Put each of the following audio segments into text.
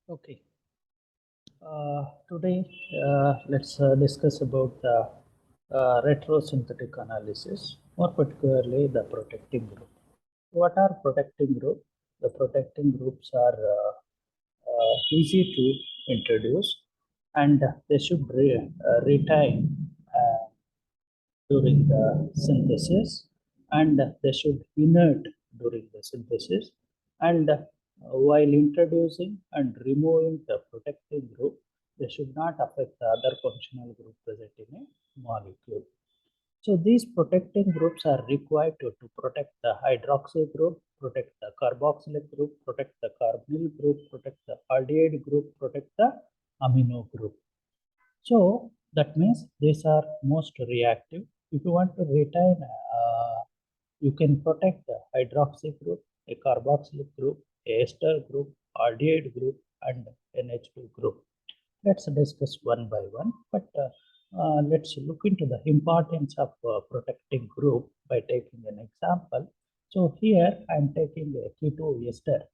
Okay. Today, let's discuss about the retrosynthetic analysis, more particularly the protecting group. What are protecting groups? The protecting groups are easy to introduce, and they should retain during the synthesis, and they should inert during the synthesis, and while introducing and removing the protecting group, they should not affect the other functional group present in a molecule. So these protecting groups are required to protect the hydroxy group, protect the carboxylic group, protect the carbonyl group, protect the aldehyde group, protect the amino group. So that means these are most reactive. If you want to retain, you can protect the hydroxy group, a carboxylic group, a ester group, aldehyde group, and NH2 group. Let's discuss one by one, but let's look into the importance of protecting group by taking an example. So here I am taking a keto ester.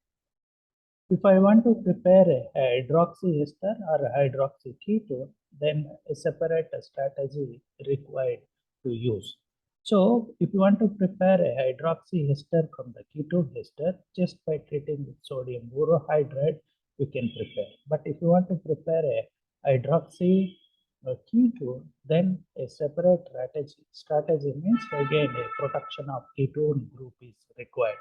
If I want to prepare a hydroxy ester or a hydroxy ketone, then a separate strategy required to use. So if you want to prepare a hydroxy ester from the ketone ester, just by treating with sodium borohydride, you can prepare. But if you want to prepare a hydroxy ketone, then a separate strategy means again a protection of ketone group is required.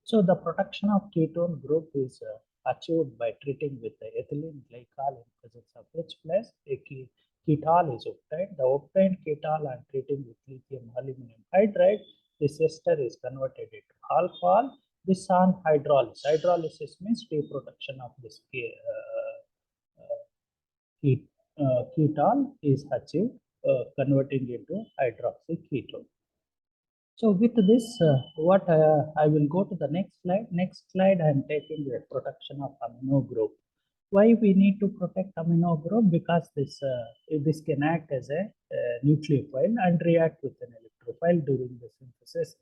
So the protection of ketone group is achieved by treating with the ethylene glycol in presence of H plus. A ketol is obtained. The obtained ketol and treating with lithium aluminum hydride, this ester is converted into alcohol. This on hydrolysis. Hydrolysis means deproduction of this ketol is achieved, converting into hydroxy ketone. So with this, what I will go to the next slide. Next slide, I am taking the protection of amino group. Why we need to protect amino group? Because this can act as a nucleophile and react with an electrophile during the synthesis.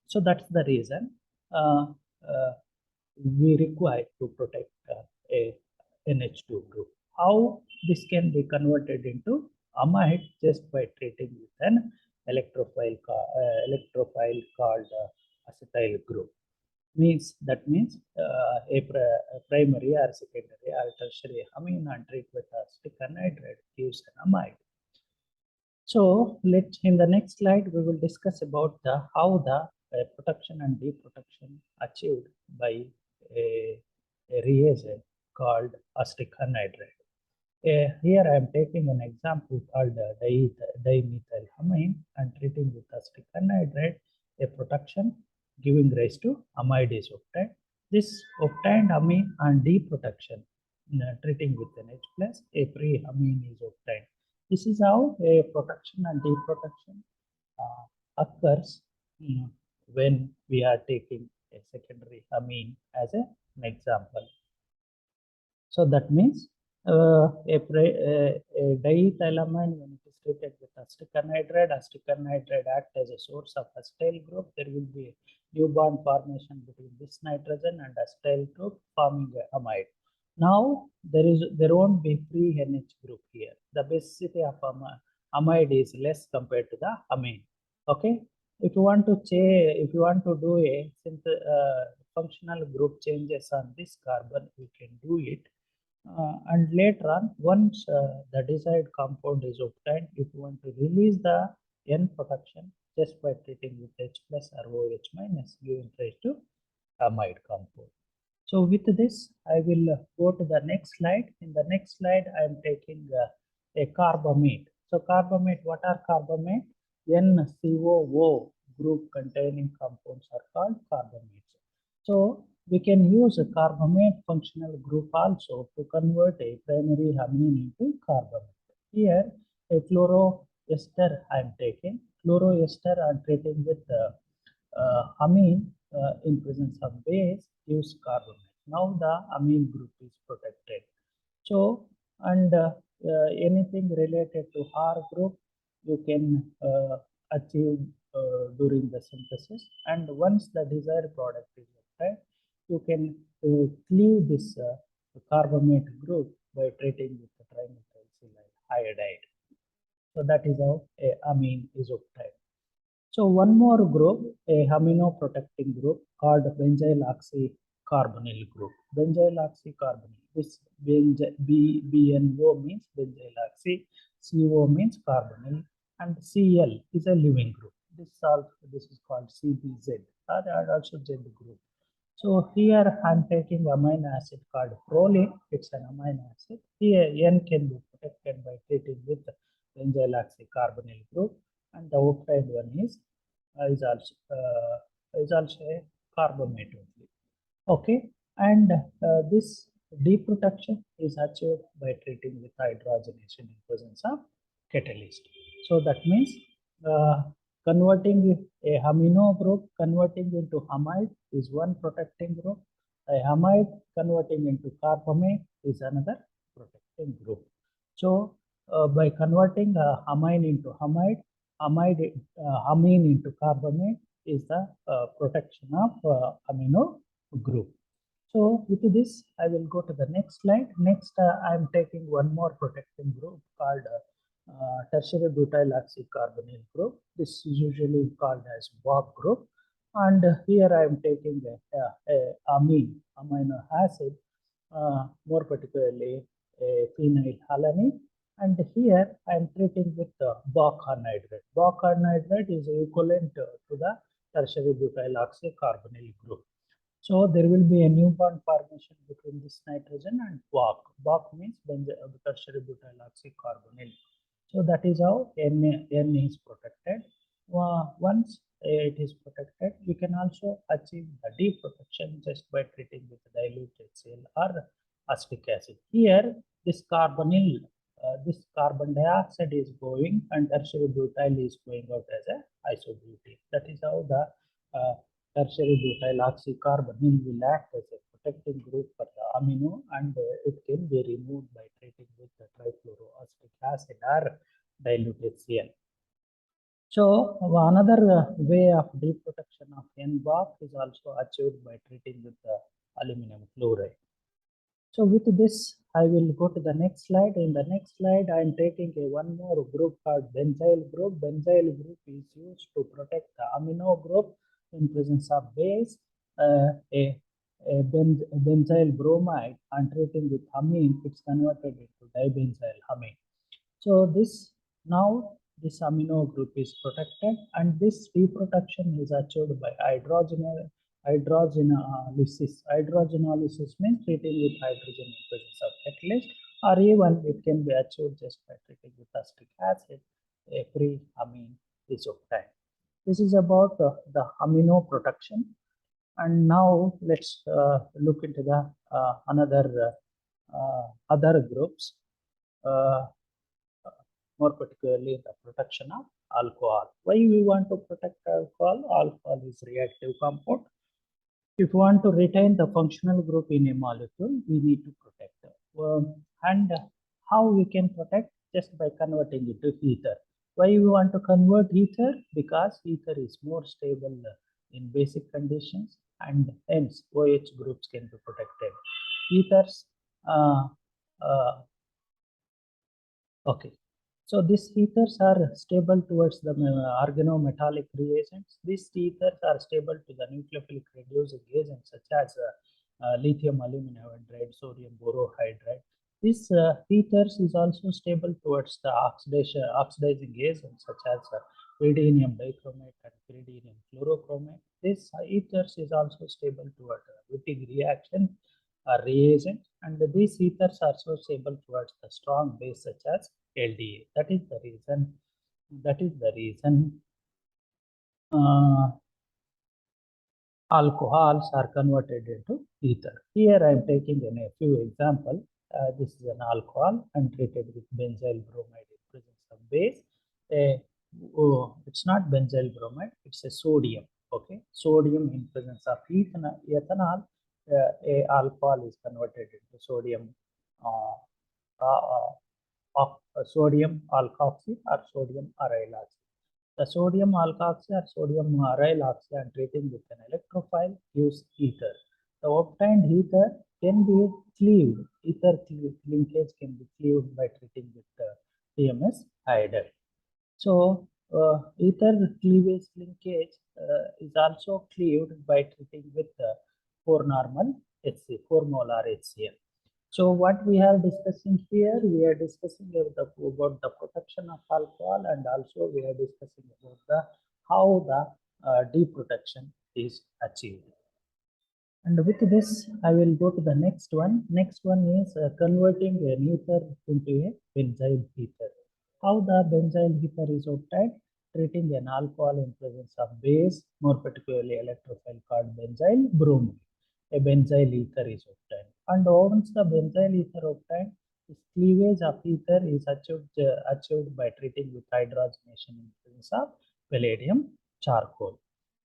So that's the reason we require to protect a NH2 group. How this can be converted into amide just by treating with an electrophile called acetyl group. That means a primary or secondary or tertiary amine and treat with acetic anhydride gives an amide. So in the next slide we will discuss about how the protection and deprotection achieved by a reagent called acetic anhydride. Here I am taking an example called dimethylamine and treating with acetic anhydride. A protection giving rise to amide is obtained. This obtained amine and deprotection treating with an H plus, a free amine is obtained. This is how a protection and deprotection occurs when we are taking a secondary amine as an example. So that means a diethylamine, when it is treated with acetic anhydride acts as a source of acetyl group. There will be a new bond formation between this nitrogen and acetyl group forming a amide. Now there won't be free NH group here. The basicity of amide is less compared to the amine. Okay. If you want to do a functional group changes on this carbon, you can do it. And later on, once the desired compound is obtained, if you want to release the N protection just by treating with H plus or OH minus, giving rise to amide compound. So with this, I will go to the next slide. In the next slide, I am taking a carbamate. So carbamate, what are carbamate? NCOO group containing compounds are called carbamates. So we can use a carbamate functional group also to convert a primary amine into carbamate. Here, a fluoroester I am taking. Fluoroester I am treating with amine in presence of base gives carbamate. Now the amine group is protected. So, and anything related to R group you can achieve during the synthesis, and once the desired product is obtained, you can cleave this carbamate group by treating with the trimethylsilyl iodide. So that is how a amine is obtained. So one more group, a amino protecting group called benzyl oxycarbonyl group. Benzyl oxycarbonyl. This BNO means benzyl oxy, CO means carbonyl, and Cl is a living group. This is called CBZ, or also Z group. So here I'm taking amino acid called proline. It's an amino acid. Here N can be protected by treating with benzyl oxycarbonyl group, and the obtained one is also a carbamate only. Okay, and this deprotection is achieved by treating with hydrogenation in presence of catalyst. So that means converting a amino group converting into amide is one protecting group. A amide converting into carbamate is another protecting group. So by converting amine into amide amine into carbamate is the protection of amino group. So with this, I will go to the next slide. Next, I am taking one more protecting group called tertiary butyl oxycarbonyl group. This is usually called as BOC group. And here I am taking a amino acid, more particularly a phenylalanine. And here I am treating with BOC anhydride. BOC anhydride is equivalent to the tertiary butyl oxycarbonyl group. So there will be a new bond formation between this nitrogen and BOC. BOC means tertiary butyl oxycarbonyl. So that is how N is protected. Once it is protected, we can also achieve the deprotection just by treating with dilute HCl or acetic acid. Here, this carbonyl, this carbon dioxide is going and tertiary butyl is going out as a isobutane. That is how the tertiary butyl oxycarbonyl will act as a protecting group for the amino, and it can be removed by treating with the trifluoroacetic acid or dilute HCl. So another way of deprotection of NBOC is also achieved by treating with the aluminum chloride. So with this, I will go to the next slide. In the next slide, I am taking one more group called benzyl group. Benzyl group is used to protect the amino group in presence of base. A benzyl bromide and treating with amine, it's converted into dibenzyl amine. So this amino group is protected, and this reprotection is achieved by hydrogenolysis. Hydrogenolysis means treating with hydrogen in presence of catalyst, or even it can be achieved just by treating with acetic acid. A free amine is obtained. This is about the amino protection. And now let's look into the other groups, more particularly the protection of alcohol. Why we want to protect alcohol? Alcohol is reactive compound. If we want to retain the functional group in a molecule, we need to protect it. And how we can protect? Just by converting it to ether. Why we want to convert ether? Because ether is more stable in basic conditions, and hence OH groups can be protected. Ethers, okay. So these ethers are stable towards the organometallic reagents. These ethers are stable to the nucleophilic reducing agents such as lithium aluminum hydride, sodium borohydride. This ethers is also stable towards the oxidizing agents such as pyridinium dichromate and pyridinium chlorochromate. This ethers is also stable toward Wittig reaction reagent, and these ethers are so stable towards the strong base such as LDA. That is the reason alcohols are converted into ether. Here I am taking a few examples. This is an alcohol and treated with benzyl bromide in presence of base. It's not benzyl bromide, it's a sodium. Okay, sodium in presence of ethanol. A alcohol is converted into sodium sodium alkoxy or sodium aryl oxy. The sodium alkoxy or sodium aryl oxy and treating with an electrophile gives ether. The obtained ether can be cleaved. Ether linkage can be cleaved by treating with TMS iodide. So ether cleavage linkage is also cleaved by treating with 4-normal HCl, 4-molar HCl. So what we are discussing here, we are discussing about the protection of alcohol, and also we are discussing about the how the deprotection is achieved. And with this, I will go to the next one. Next one is converting an ether into a benzyl ether. How the benzyl ether is obtained? Treating an alcohol in presence of base, more particularly electrophile called benzyl bromide. A benzyl ether is obtained. And once the benzyl ether obtained, this cleavage of ether is achieved by treating with hydrogenation in presence of palladium charcoal.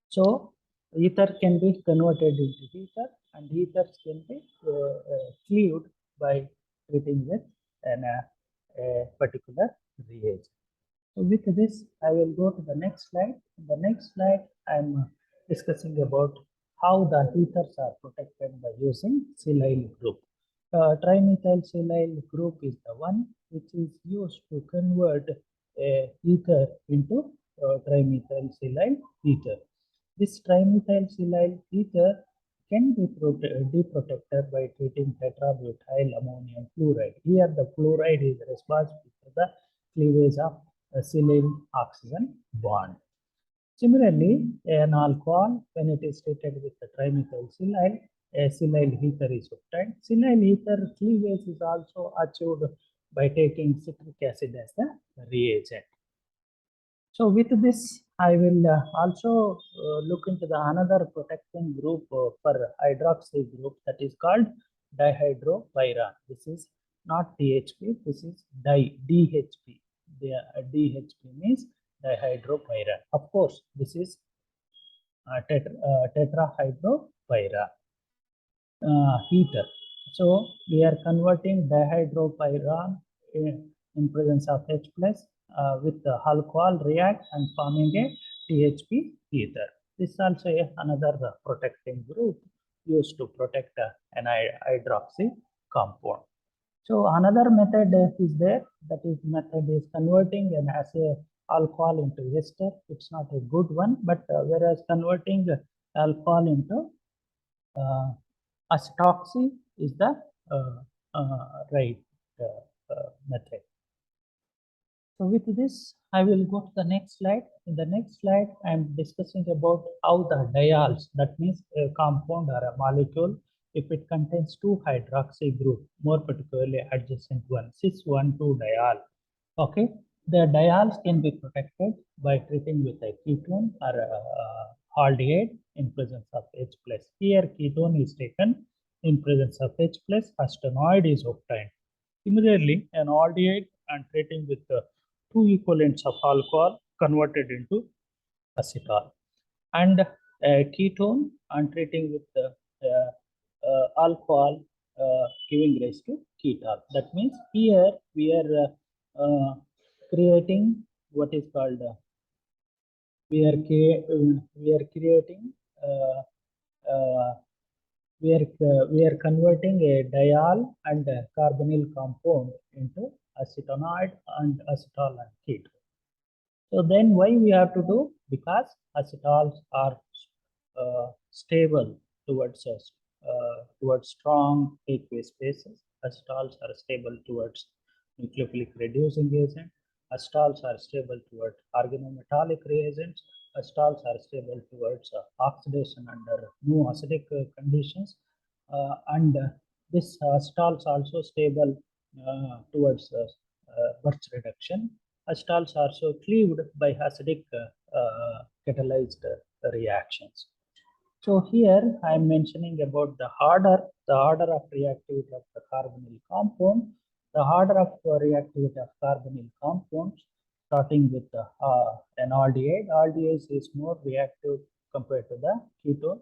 So ether can be converted into ether, and ethers can be cleaved by treating with a particular reagent. So with this, I will go to the next slide. In the next slide, I am discussing about how the ethers are protected by using silyl group. Trimethyl group is the one which is used to convert ether into trimethyl ether. This trimethyl ether can be deprotected by treating tetrabutyl ammonium fluoride. Here the fluoride is responsible for the cleavage of silyl oxygen bond. Similarly, an alcohol, when it is treated with the trimethyl a silyl ether is obtained. Silyl ether cleavage is also achieved by taking citric acid as the reagent. So with this, I will also look into the another protecting group for hydroxy group, that is called dihydropyran. This is not THP, this is DHP. The DHP means dihydropyran. Of course, this is tetrahydropyran ether. So we are converting dihydropyran in presence of H plus with the alcohol react and forming a THP ether. This is also another protecting group used to protect an hydroxy compound. So another method is there, that is method is converting an acid alcohol into ester. It's not a good one, but whereas converting alcohol into Hydroxy is the right method. So with this, I will go to the next slide. In the next slide, I am discussing about how the diols, that means a compound or a molecule, if it contains two hydroxy group, more particularly adjacent one, cis-1,2 diol. Okay, the diols can be protected by treating with a ketone or aldehyde in presence of H plus. Here, ketone is taken in presence of H plus, acetanoid is obtained. Similarly, an aldehyde and treating with two equivalents of alcohol converted into acetal, and ketone and treating with alcohol giving rise to ketol. That means here we are creating what is called we are creating we are converting a diol and a carbonyl compound into acetanoid and acetal and ketone. So then why we have to do? Because acetals are stable towards strong aqueous spaces. Acetals are stable towards nucleophilic reducing agent. Acetals are stable towards organometallic reagents. Acetals are stable towards oxidation under new acidic conditions, and this acetals also stable towards Birch reduction. Acetals are also cleaved by acidic catalyzed reactions. So here I am mentioning about the order of reactivity of the carbonyl compound. The order of reactivity of carbonyl compounds, starting with an aldehyde. Aldehyde is more reactive compared to the ketone.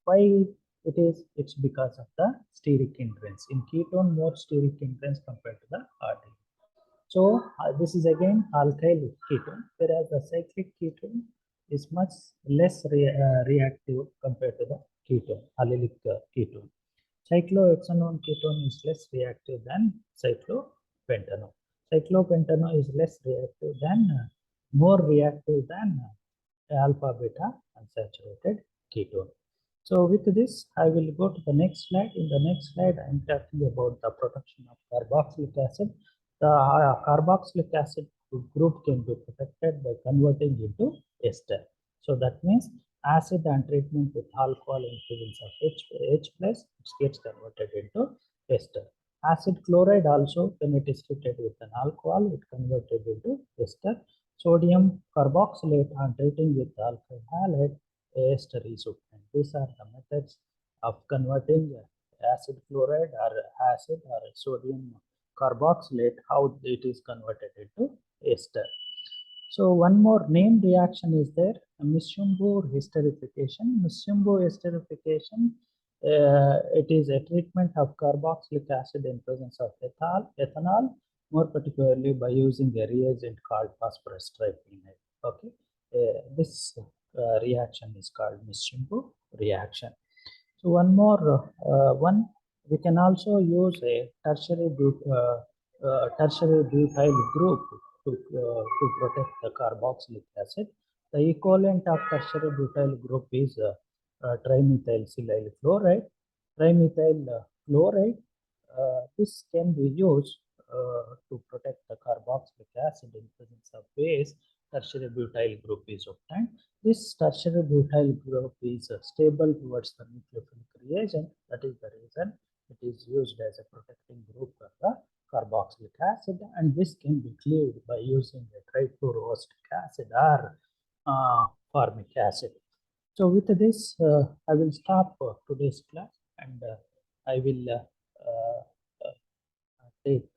Why it is? It's because of the steric hindrance. In ketone, more steric hindrance compared to the aldehyde. So this is again alkyl ketone, whereas the cyclic ketone is much less reactive compared to the ketone, allylic ketone. Cyclohexanone ketone is less reactive than cyclopentanone. Cyclopentanone is less reactive than, more reactive than alpha beta unsaturated ketone. So with this, I will go to the next slide. In the next slide, I am talking about the production of carboxylic acid. The carboxylic acid group can be protected by converting into ester. So that means acid and treatment with alcohol in presence of H plus, it gets converted into ester. Acid chloride also, when it is treated with an alcohol, it converted into ester. Sodium carboxylate and treating with alkyl halide, ester is obtained. These are the methods of converting acid chloride or acid or sodium carboxylate, how it is converted into ester. So one more named reaction is there, Misumbo esterification. Misumbo esterification, it is a treatment of carboxylic acid in presence of ethanol, more particularly by using a reagent called phosphorus triphenate. Okay, this reaction is called Misumbo reaction. So one more one, we can also use a tertiary butyl group to protect the carboxylic acid. The equivalent of tertiary butyl group is trimethylsilyl chloride. Trimethyl chloride, this can be used to protect the carboxylic acid in presence of base. Tertiary butyl group is obtained. This tertiary butyl group is stable towards the nucleophilic reagent. That is the reason it is used as a protecting group for the carboxylic acid, and this can be cleaved by using a trifluoroacetic acid or formic acid. So with this, I will stop today's class, and I will take